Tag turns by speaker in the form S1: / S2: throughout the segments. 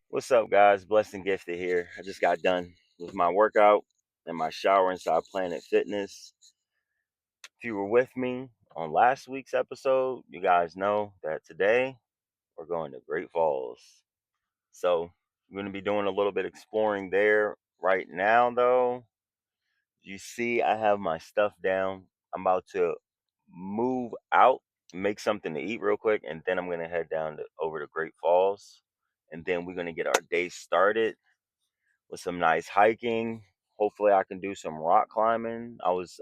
S1: What's up, guys? Blessed and Gifted here. I just got done with my workout and my shower inside Planet Fitness. If you were with me on last week's episode, you guys know that today we're going to Great Falls. So I'm going to be doing a little bit exploring there right now, though. You see, I have my stuff down. I'm about to move out, make something to eat real quick, and then I'm going to head down over to Great Falls. And then we're going to get our day started with some nice hiking. Hopefully I can do some rock climbing. I was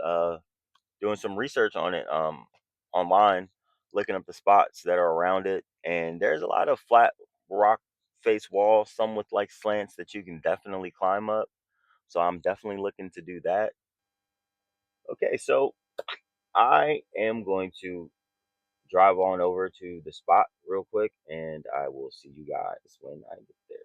S1: doing some research on it online, looking up the spots that are around it, and there's a lot of flat rock face walls, some with like slants that you can definitely climb up. So I'm definitely looking to do that. Okay, so I am going to drive on over to the spot real quick, and I will see you guys when I get there.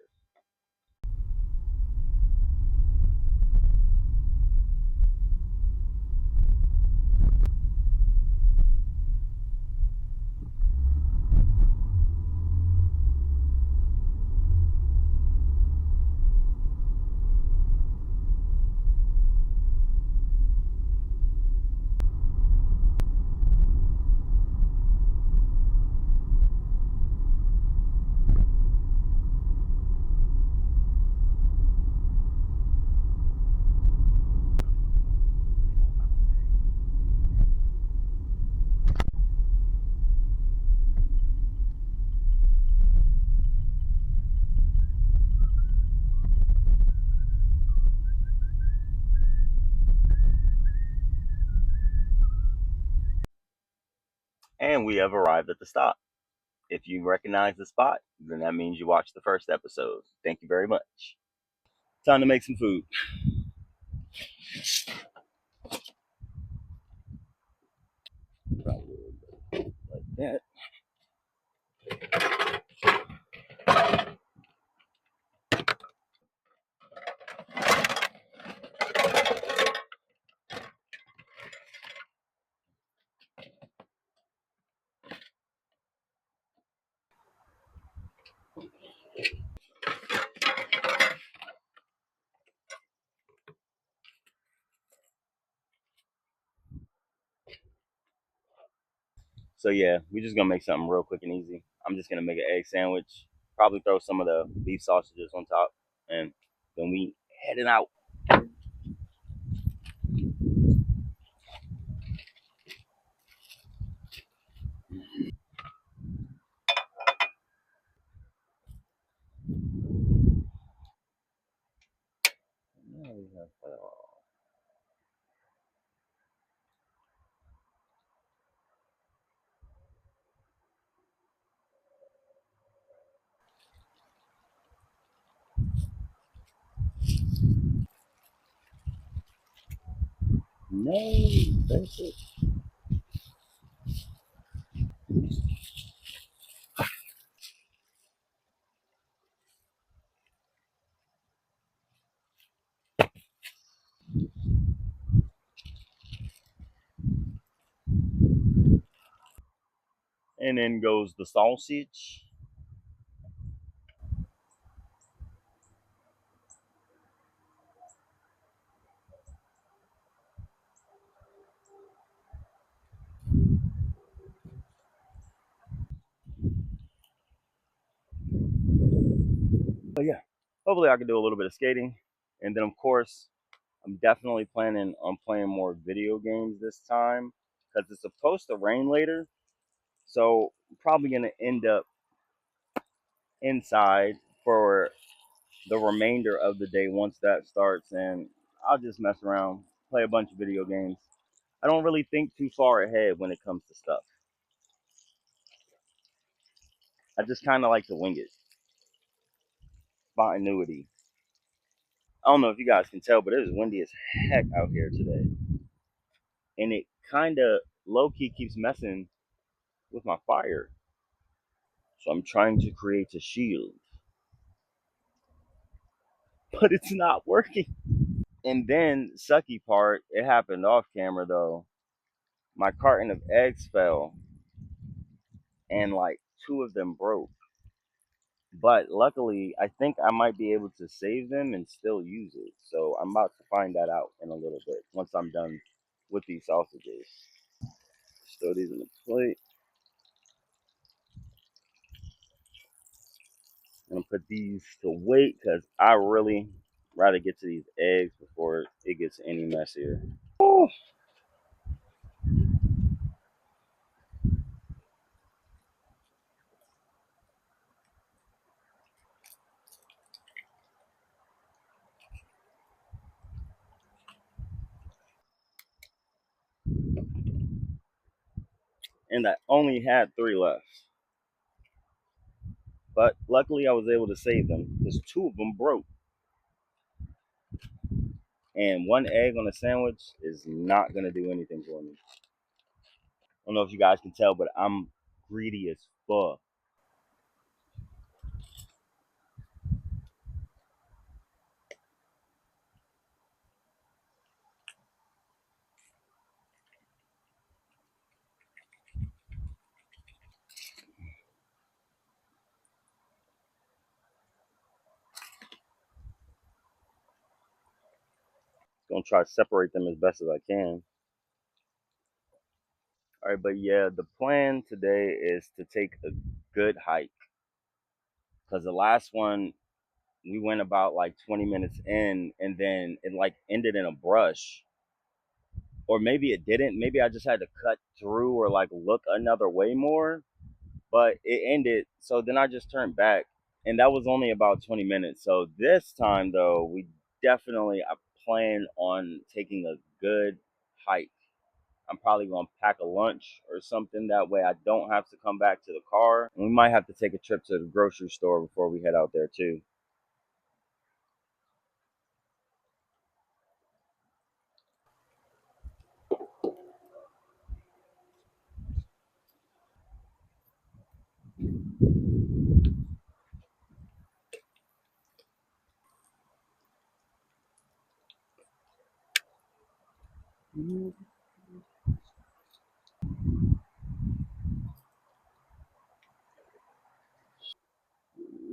S1: And we have arrived at the stop. If you recognize the spot, then that means you watched the first episode. Thank you very much. Time to make some food. Like that. So yeah, we're just gonna make something real quick and easy. I'm just gonna make an egg sandwich. Probably throw some of the beef sausages on top, and then we heading out. No, that's it. And then goes the sausage. But yeah, hopefully I can do a little bit of skating, and then of course I'm definitely planning on playing more video games this time because it's supposed to rain later. So I'm probably gonna end up inside for the remainder of the day once that starts, and I'll just mess around, play a bunch of video games. I don't really think too far ahead when it comes to stuff. I just kind of like to wing it, spontaneity. I don't know if you guys can tell, but it is windy as heck out here today. And it kind of low key keeps messing with my fire. So I'm trying to create a shield, but it's not working. And then, sucky part, it happened off camera though. My carton of eggs fell and like two of them broke. But luckily, I think I might be able to save them and still use it. So I'm about to find that out in a little bit once I'm done with these sausages. Just throw these in the plate. I'm gonna put these to wait because I really rather get to these eggs before it gets any messier. Oh, and I only had three left. But luckily, I was able to save them because two of them broke. And one egg on a sandwich is not gonna do anything for me. I don't know if you guys can tell, but I'm greedy as fuck. Gonna try to separate them as best as I can. All right, but yeah, the plan today is to take a good hike because the last one we went about like 20 minutes in and then it like ended in a brush, or maybe it didn't. Maybe I just had to cut through or like look another way more, but it ended. So then I just turned back, and that was only about 20 minutes. So this time though, we definitely I plan on taking a good hike. I'm probably gonna pack a lunch or something. That way I don't have to come back to the car. And we might have to take a trip to the grocery store before we head out there too.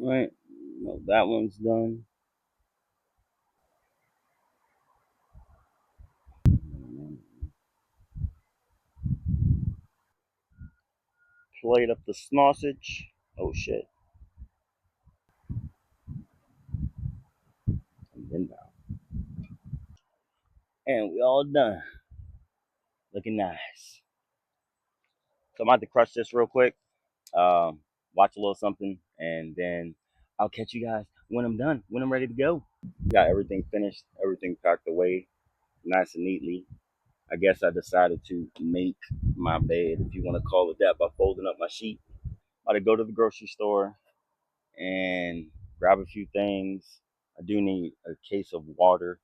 S1: Right. No, that one's done. Plate up the sausage. Oh shit. And then down. And we all done. Looking nice. So I'm about to crush this real quick. Um, watch a little something, and then I'll catch you guys when I'm done, when I'm ready to go. Got everything finished, everything packed away, nice and neatly. I guess I decided to make my bed, if you want to call it that, by folding up my sheet. About to go to the grocery store and grab a few things. I do need a case of water.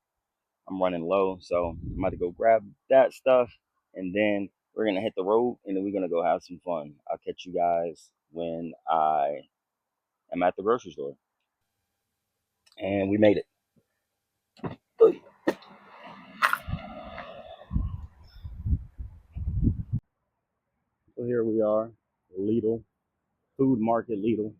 S1: I'm running low, so I'm about to go grab that stuff, and then we're gonna hit the road, and then we're gonna go have some fun. I'll catch you guys when I am at the grocery store, and we made it. So here we are, Lidl, Food Market Lidl.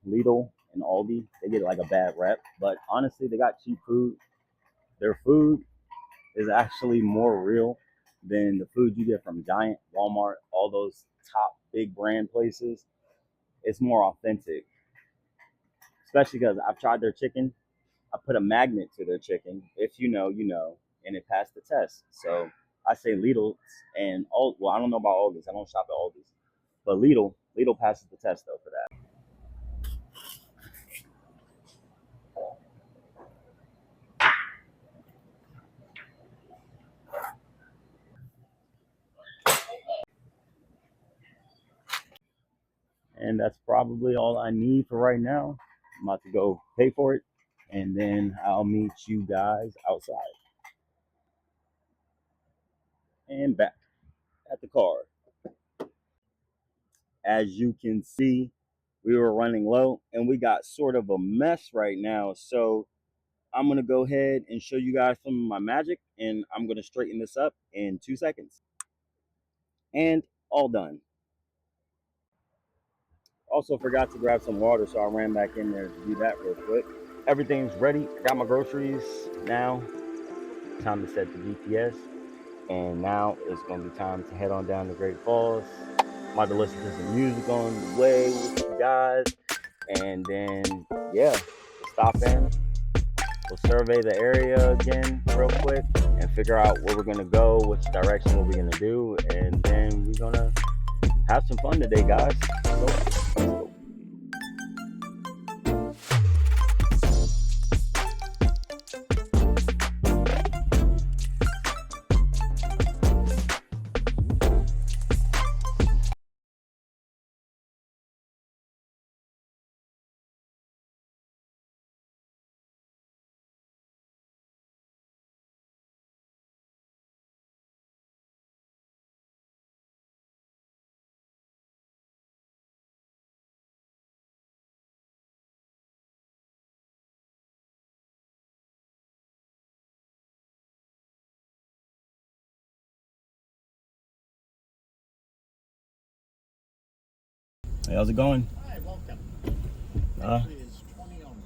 S1: Lidl and Aldi, they get like a bad rep, but honestly, they got cheap food. Their food is actually more real than the food you get from Giant, Walmart, all those top big brand places. It's more authentic, especially because I've tried their chicken. I put a magnet to their chicken. If you know, you know, and it passed the test. So I say Lidl and all. Well, I don't know about Aldi's. I don't shop at Aldi's, but Lidl passes the test though for that. And that's probably all I need for right now. I'm about to go pay for it, and then I'll meet you guys outside and back at the car. As you can see, we were running low and we got sort of a mess right now. So I'm going to go ahead and show you guys some of my magic, and I'm going to straighten this up in 2 seconds. And all done. Also forgot to grab some water, so I ran back in there to do that real quick. Everything's ready. I got my groceries now. Time to set the GPS. And now it's going to be time to head on down to Great Falls. I'm about to listen to some music on the way with you guys. And then, yeah, we'll stop in. We'll survey the area again real quick and figure out where we're going to go, which direction what we're going to do. And then we're going to have some fun today, guys. So, let's go. Hey, how's it going?
S2: Hi, welcome. Actually, it's 20 on.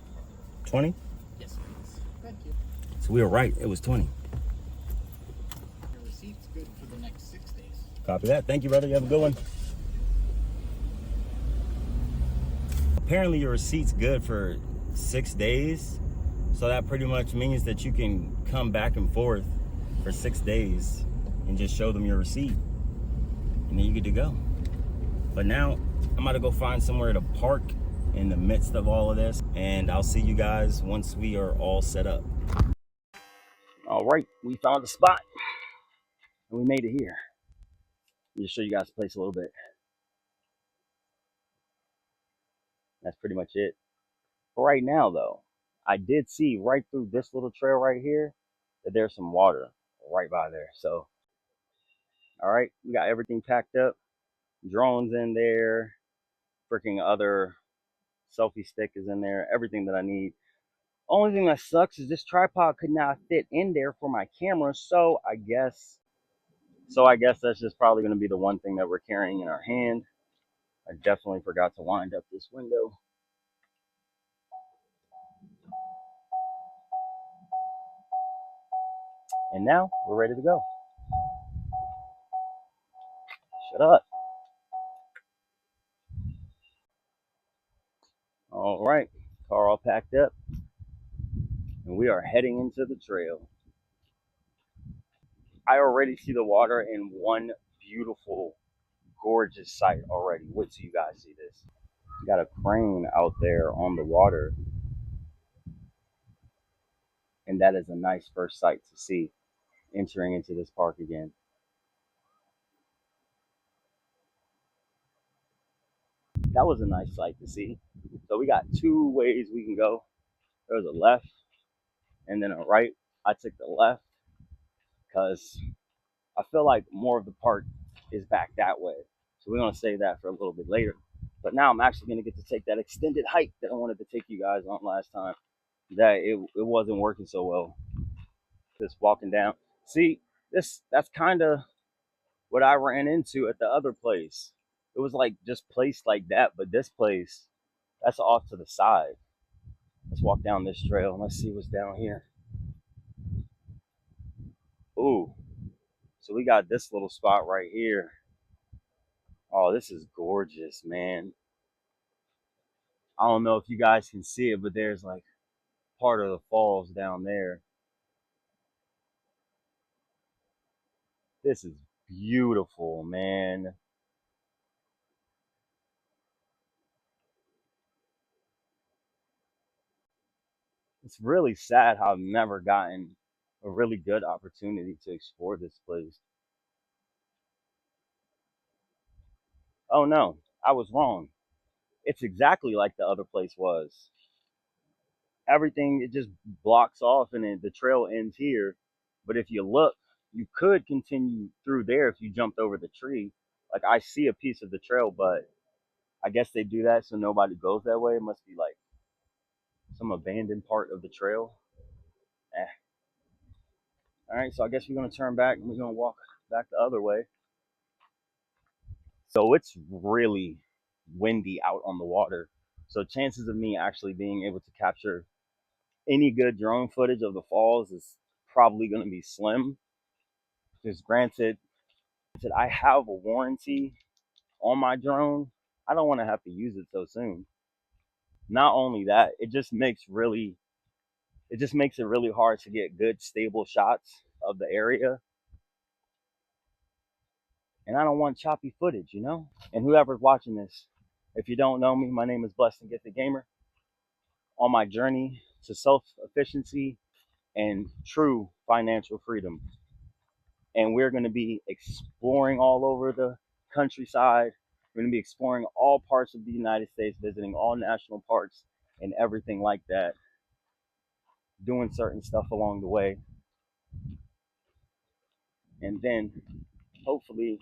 S1: 20?
S2: Yes, please. Thank you.
S1: So we were right. It was 20.
S2: Your receipt's good for the next 6 days.
S1: Copy that. Thank you, brother. You have a good one. Apparently, your receipt's good for 6 days. So that pretty much means that you can come back and forth for 6 days and just show them your receipt. And then you get to go. But now I'm about to go find somewhere to park in the midst of all of this. And I'll see you guys once we are all set up. All right, we found a spot. And we made it here. Let me just show you guys the place a little bit. That's pretty much it. For right now, though, I did see right through this little trail right here that there's some water right by there. So, all right, we got everything packed up. Drones in there, freaking other selfie stick is in there, everything that I need. Only thing that sucks is this tripod could not fit in there for my camera, so I guess that's just probably going to be the one thing that we're carrying in our hand. I definitely forgot to wind up this window. And now we're ready to go. Shut up. All right, car all packed up, and we are heading into the trail. I already see the water in one beautiful, gorgeous sight already. Wait till you guys see this. Got a crane out there on the water, and that is a nice first sight to see entering into this park again. That was a nice sight to see. So we got two ways we can go. There's a left and then a right. I took the left because I feel like more of the park is back that way. So we're going to save that for a little bit later. But now I'm actually going to get to take that extended hike that I wanted to take you guys on last time. That it wasn't working so well. Just walking down. See, that's kind of what I ran into at the other place. It was like just placed like that, but this place, that's off to the side. Let's walk down this trail and let's see what's down here. Ooh, so we got this little spot right here. Oh, this is gorgeous, man. I don't know if you guys can see it, but there's like part of the falls down there. This is beautiful, man. It's really sad how I've never gotten a really good opportunity to explore this place. Oh no, I was wrong. It's exactly like the other place was. Everything, it just blocks off and then the trail ends here. But if you look, you could continue through there if you jumped over the tree. Like I see a piece of the trail, but I guess they do that so nobody goes that way. It must be like some abandoned part of the trail. Eh. All right, so I guess we're gonna turn back and we're gonna walk back the other way. So it's really windy out on the water. So chances of me actually being able to capture any good drone footage of the falls is probably going to be slim. Because granted, I have a warranty on my drone. I don't want to have to use it so soon. Not only that, it just makes it really hard to get good stable shots of the area. And I don't want choppy footage, you know? And whoever's watching this, if you don't know me, my name is Blessed and Gifted Gamer. On my journey to self efficiency and true financial freedom. And we're going to be exploring all over the countryside. We're going to be exploring all parts of the United States, visiting all national parks and everything like that, doing certain stuff along the way. And then hopefully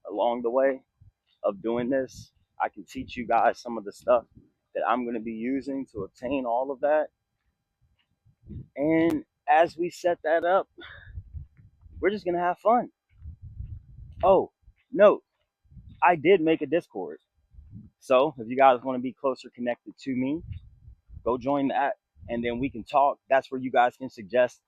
S1: along the way of doing this, I can teach you guys some of the stuff that I'm going to be using to obtain all of that. And as we set that up, we're just going to have fun. Oh, note, I did make a Discord. So if you guys want to be closer connected to me, go join that and then we can talk. That's where you guys can suggest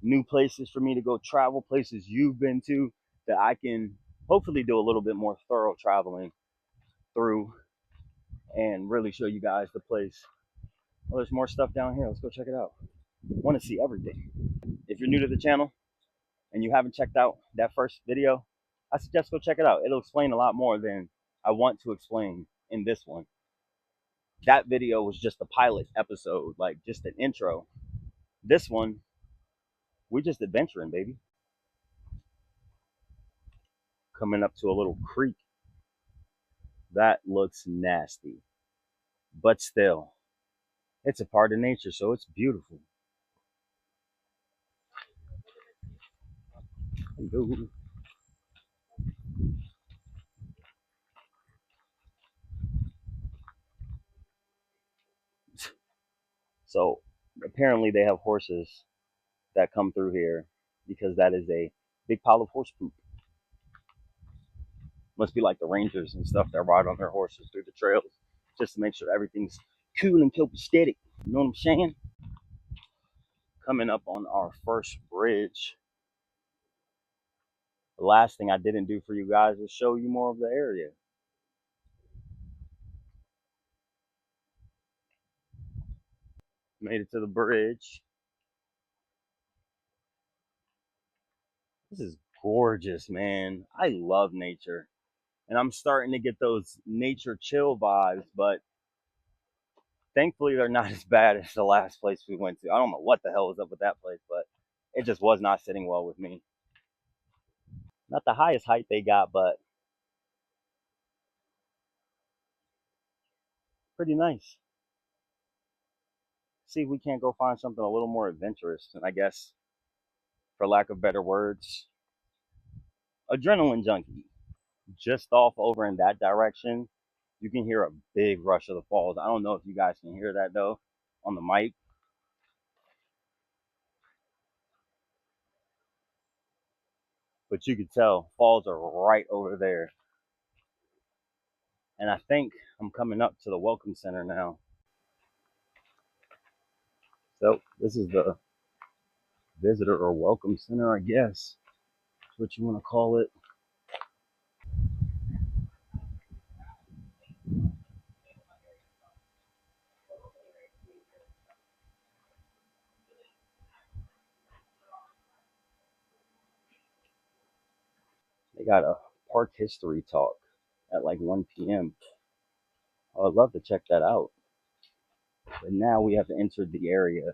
S1: new places for me to go travel, places you've been to that I can hopefully do a little bit more thorough traveling through and really show you guys the place. Oh, there's more stuff down here. Let's go check it out. Want to see everything. If you're new to the channel and you haven't checked out that first video, I suggest go check it out. It'll explain a lot more than I want to explain in this one. That video was just a pilot episode, like just an intro. This one, we're just adventuring, baby. Coming up to a little creek. That looks nasty. But still, it's a part of nature, so it's beautiful. So apparently they have horses that come through here because that is a big pile of horse poop. Must be like the rangers and stuff that ride on their horses through the trails just to make sure everything's cool and copacetic. You know what I'm saying? Coming up on our first bridge. The last thing I didn't do for you guys was show you more of the area. Made it to the bridge. This is gorgeous, man. I love nature. And I'm starting to get those nature chill vibes, but thankfully they're not as bad as the last place we went to. I don't know what the hell was up with that place, but it just was not sitting well with me. Not the highest height they got, but pretty nice. See if we can't go find something a little more adventurous. And I guess, for lack of better words, adrenaline junkie. Just off over in that direction, you can hear a big rush of the falls. I don't know if you guys can hear that though on the mic, but you could tell falls are right over there. And I think I'm coming up to the welcome center now. So this is the visitor or welcome center, I guess. That's what you want to call it. They got a park history talk at like 1 p.m. I'd love to check that out. But now we have entered the area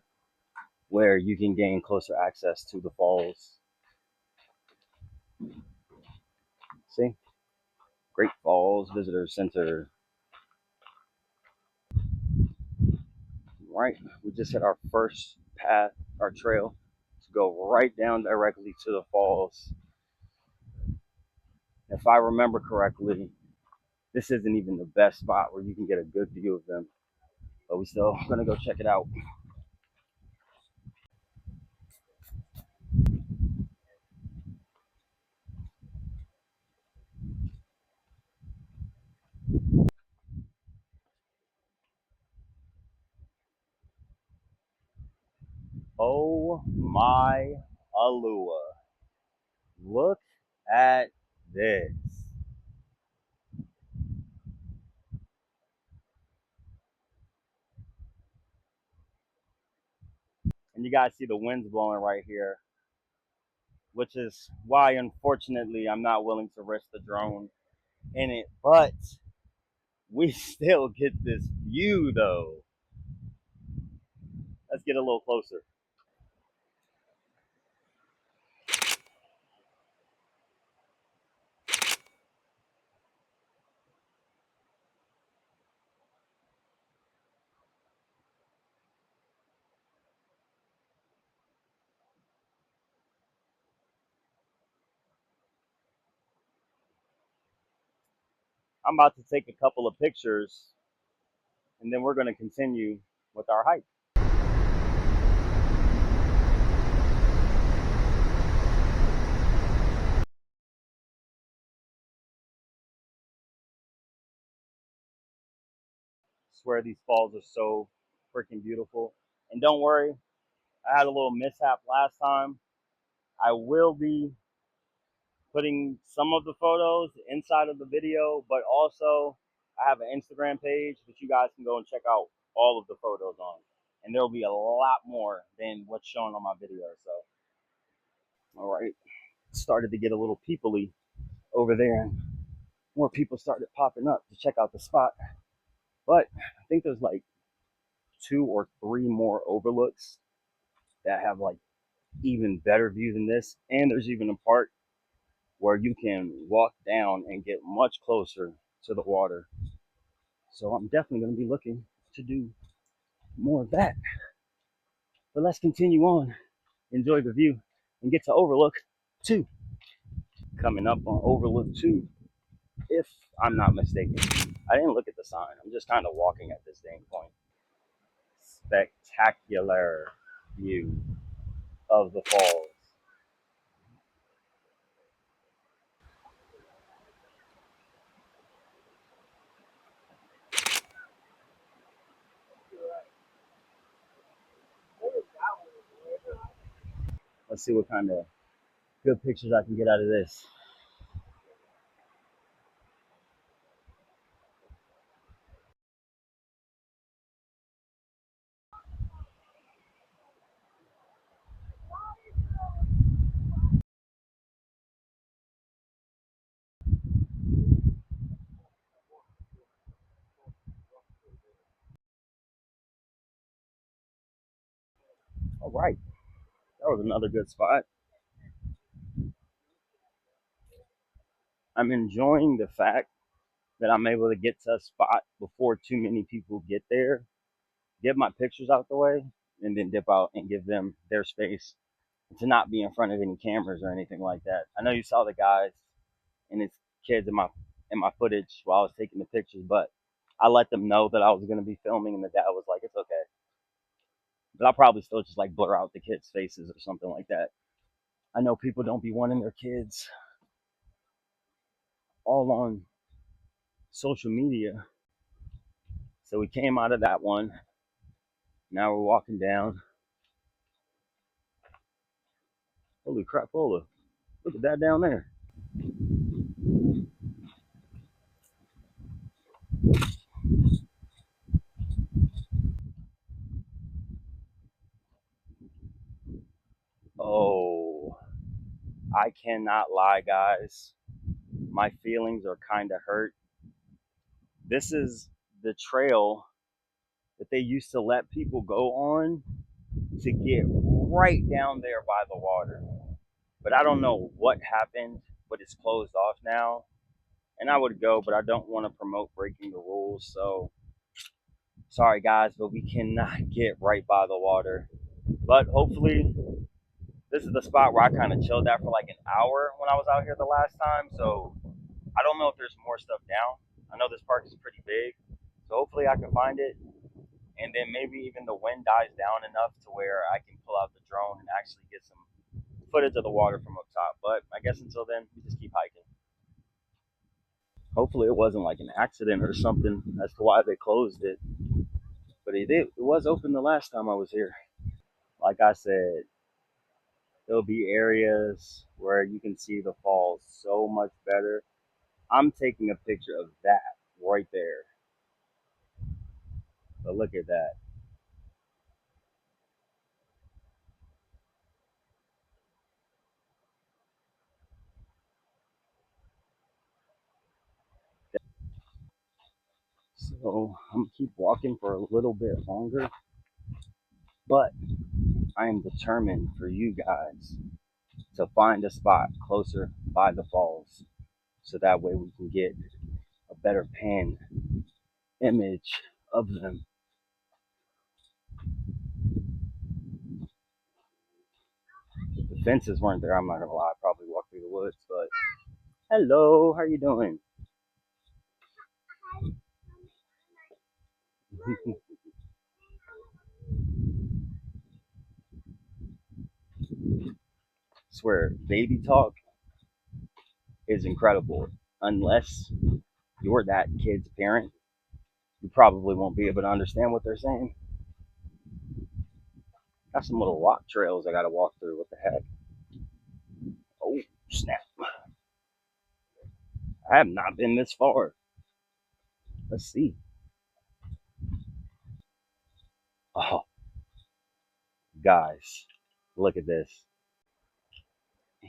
S1: where you can gain closer access to the falls. See? Great Falls Visitor Center. right, we just hit our first path, our trail, to go right down directly to the falls. If I remember correctly, this isn't even the best spot where you can get a good view of them, but we still gonna go check it out. Oh my Alua. Look at this. And you guys see the winds blowing right here, which is why, unfortunately, I'm not willing to risk the drone in it. But we still get this view, though. Let's get a little closer. I'm about to take a couple of pictures, and then we're going to continue with our hike. I swear these falls are so freaking beautiful. And don't worry, I had a little mishap last time. I will be putting some of the photos inside of the video, but also I have an Instagram page that you guys can go and check out all of the photos on. And there'll be a lot more than what's shown on my video. So, all right, started to get a little peoply over there, and more people started popping up to check out the spot. But I think there's like 2 or 3 more overlooks that have like even better view than this. And there's even a part where you can walk down and get much closer to the water. So I'm definitely going to be looking to do more of that. But let's continue on, enjoy the view, and get to Overlook 2. Coming up on Overlook 2, if I'm not mistaken. I didn't look at the sign. I'm just kind of walking at this dang point. Spectacular view of the falls. Let's see what kind of good pictures I can get out of this. All right, that was another good spot. I'm enjoying the fact that I'm able to get to a spot before too many people get there, get my pictures out the way, and then dip out and give them their space to not be in front of any cameras or anything like that. I know you saw the guys and his kids in my footage while I was taking the pictures, but I let them know that I was going to be filming, and the dad was like, "It's okay," but I'll probably still just like blur out the kids' faces or something like that. I know people don't be wanting their kids all on social media, so we came out of that one. Now we're walking down. Holy crap, Lola. Look at that down there. Oh, I cannot lie, guys. My feelings are kind of hurt. This is the trail that they used to let people go on to get right down there by the water. But I don't know what happened, but it's closed off now. And I would go, but I don't want to promote breaking the rules. So Sorry guys, but we cannot get right by the water. But hopefully this is the spot where I kind of chilled out for like an hour when I was out here the last time. So I don't know if there's more stuff down. I know this park is pretty big. So hopefully I can find it. And then maybe even the wind dies down enough to where I can pull out the drone and actually get some footage of the water from up top. But I guess until then, we just keep hiking. Hopefully it wasn't like an accident or something as to why they closed it. But it was open the last time I was here. Like I said, there'll be areas where you can see the falls so much better. I'm taking a picture of that right there. But look at that. So I'm gonna keep walking for a little bit longer, but I am determined for you guys to find a spot closer by the falls so that way we can get a better pan image of them. If the fences weren't there, I'm not gonna lie, I'd probably walk through the woods, but hello, how you doing? Swear, baby talk is incredible. Unless you're that kid's parent, you probably won't be able to understand what they're saying. Got some little rock trails I gotta walk through. What the heck? Oh, snap. I have not been this far. Let's see. Oh, guys, look at this.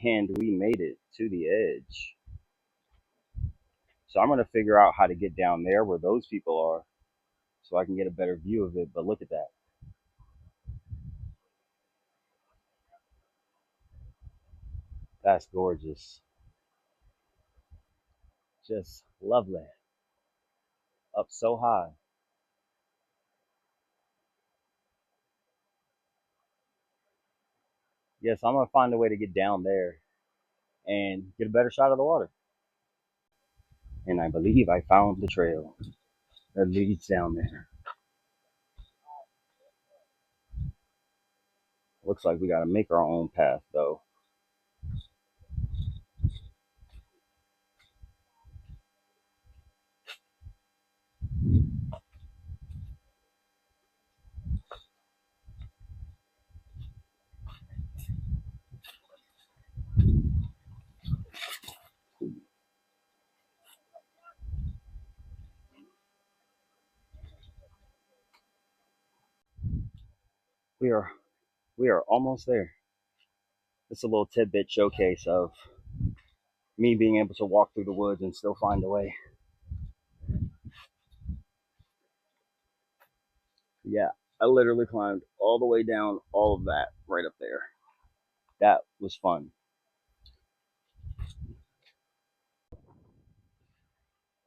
S1: And we made it to the edge. So I'm gonna figure out how to get down there where those people are so I can get a better view of it. But look at that. That's gorgeous. Just lovely. Up so high. Yes, I'm gonna find a way to get down there and get a better shot of the water. And I believe I found the trail that leads down there. Looks like we gotta make our own path though. We are we are almost there. It's a little tidbit showcase of me being able to walk through the woods and still find a way. Yeah, I literally climbed all the way down all of that right up there. That was fun.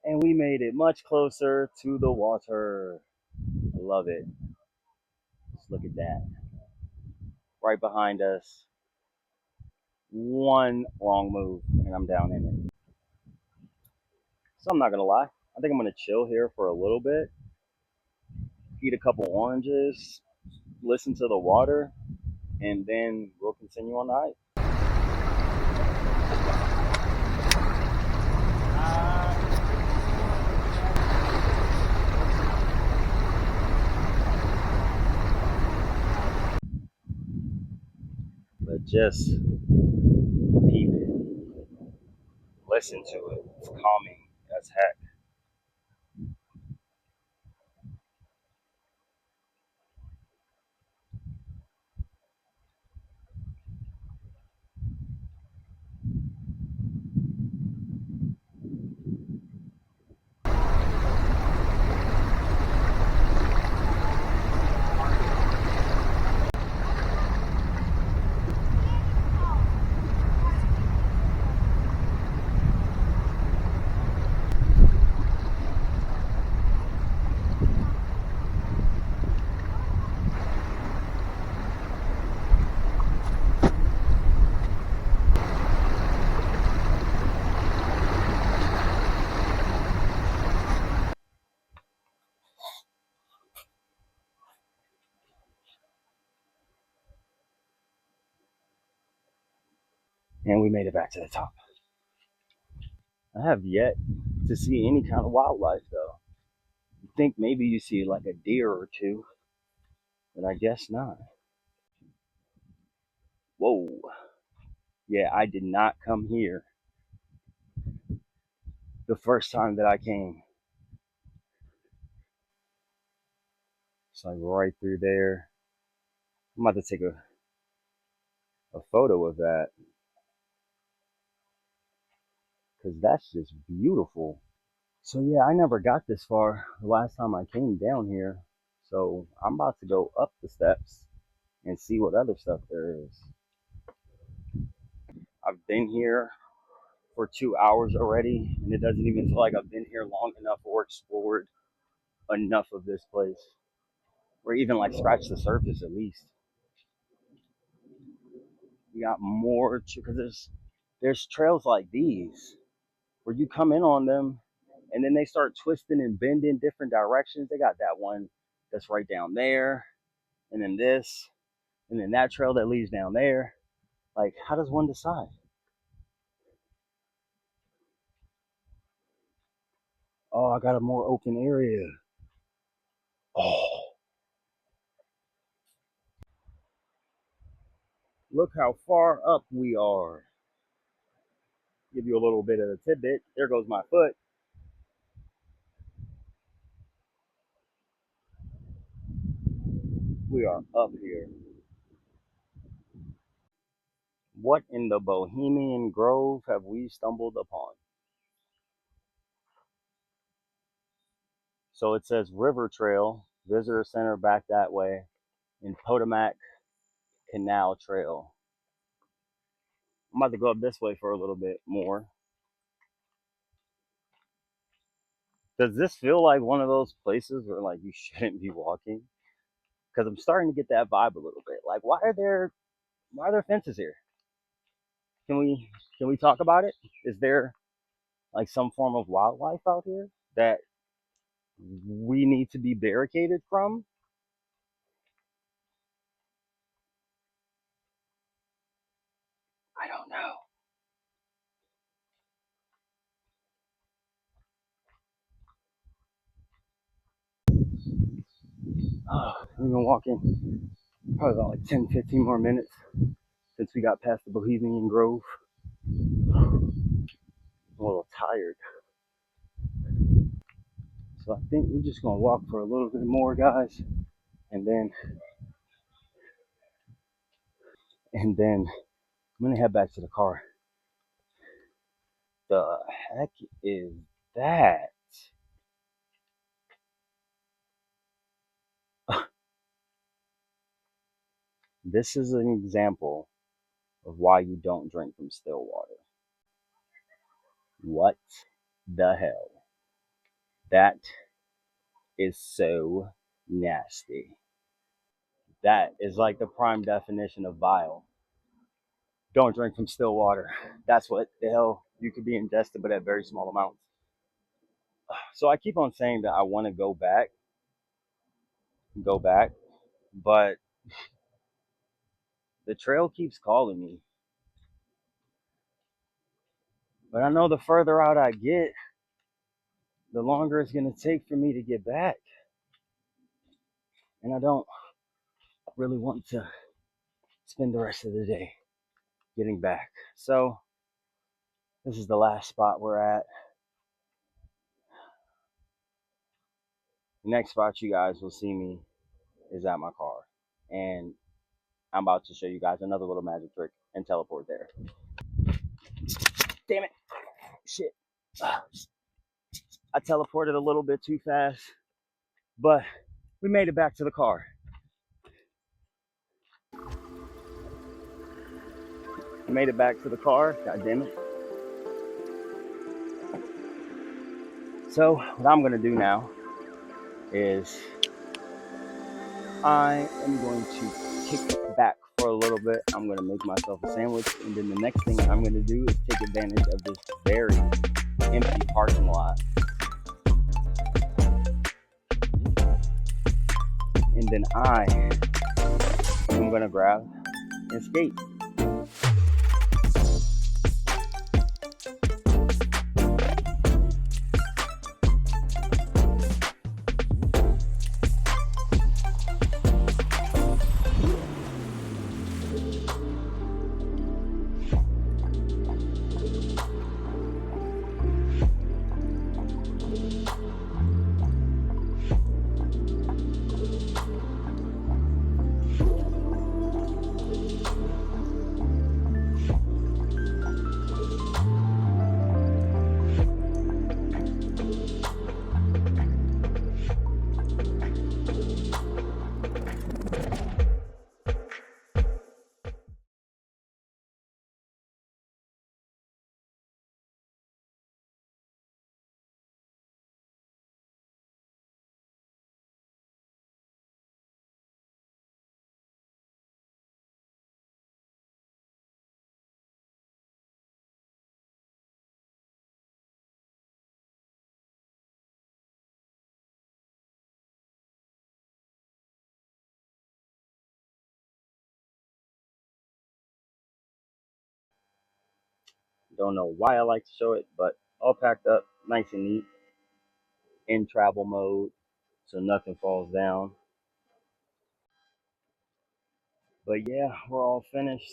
S1: And we made it much closer to the water. I love it. Just look at that. Right behind us. One wrong move and I'm down in it. So I'm not gonna lie. I think I'm gonna chill here for a little bit, eat a couple oranges, listen to the water, and then we'll continue on the hike. But just peep it, listen to it. It's calming as heck. And we made it back to the top. I have yet to see any kind of wildlife though. You think maybe you see like a deer or two, but I guess not. Whoa. Yeah, I did not come here the first time that I came. It's like right through there. I'm about to take a photo of that because that's just beautiful. So yeah, I never got this far the last time I came down here. So I'm about to go up the steps and see what other stuff there is. I've been here for 2 hours already, and it doesn't even feel like I've been here long enough or explored enough of this place, or even like scratch the surface at least. We got more because there's trails like these where you come in on them, and then they start twisting and bending different directions. They got that one that's right down there, and then this, and then that trail that leads down there. Like, how does one decide? Oh, I got a more open area. Oh, look how far up we are. Give you a little bit of a tidbit. There goes my foot. We are up here. What in the Bohemian Grove have we stumbled upon? So it says River Trail, Visitor Center back that way, and Potomac Canal Trail. I'm about to go up this way for a little bit more. Does this feel like one of those places where like you shouldn't be walking? Because I'm starting to get that vibe a little bit. Like, why are there fences here? Can we talk about it? Is there like some form of wildlife out here that we need to be barricaded from? I don't know. We've been walking probably about like 10, 15 more minutes since we got past the Bohemian Grove. I'm a little tired. So I think we're just gonna walk for a little bit more, guys, and then I'm gonna head back to the car. The heck is that? This is an example of why you don't drink from still water. What the hell? That is so nasty. That is like the prime definition of vile. Don't drink from still water. That's what the hell you could be ingested, but at very small amounts. So I keep on saying that I want to go back, but the trail keeps calling me. But I know the further out I get, the longer it's going to take for me to get back. And I don't really want to spend the rest of the day getting back. So this is the last spot we're at. The next spot you guys will see me is at my car. And I'm about to show you guys another little magic trick and teleport there. Damn it. Shit. I teleported a little bit too fast, but we made it back to the car. I made it back to the car. God damn it. So what I'm gonna do now is I am going to kick back for a little bit. I'm gonna make myself a sandwich, and then the next thing I'm gonna do is take advantage of this very empty parking lot. And then I am gonna grab and skate. Don't know why I like to show it, but all packed up, nice and neat, in travel mode, so nothing falls down. But yeah, we're all finished.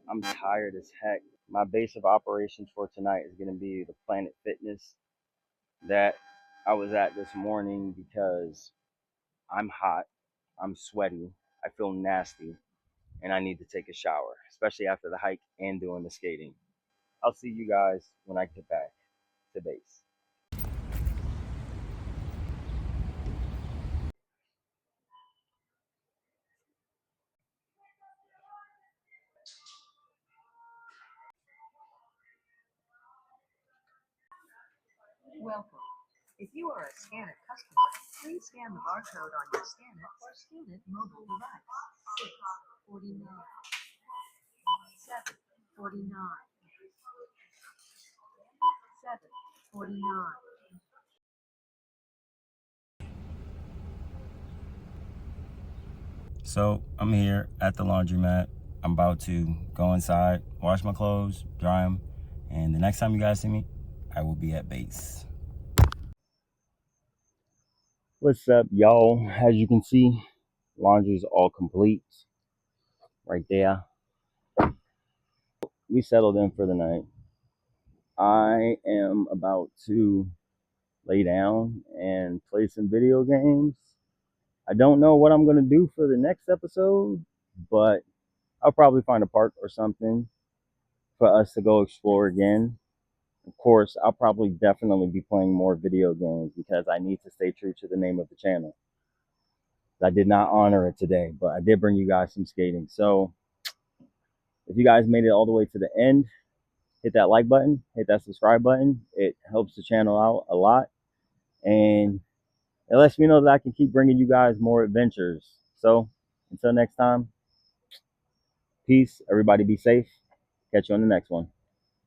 S1: I'm tired as heck. My base of operations for tonight is going to be the Planet Fitness that I was at this morning because I'm hot, I'm sweaty, I feel nasty, and I need to take a shower, especially after the hike and doing the skating. I'll see you guys when I get back to base.
S3: Welcome. If you are a Scannet customer, please scan the barcode on your Scannet or Scannet mobile device. 649, 749, 749.
S1: So I'm here at the laundromat. I'm about to go inside, wash my clothes, dry them, and the next time you guys see me, I will be at base. What's up, y'all? As you can see, laundry's all complete right there. We settled in for the night. I am about to lay down and play some video games. I don't know what I'm going to do for the next episode, but I'll probably find a park or something for us to go explore again. Of course, I'll probably definitely be playing more video games because I need to stay true to the name of the channel. I did not honor it today, but I did bring you guys some skating. So if you guys made it all the way to the end, hit that like button, hit that subscribe button. It helps the channel out a lot. And it lets me know that I can keep bringing you guys more adventures. So until next time, peace. Everybody be safe. Catch you on the next one.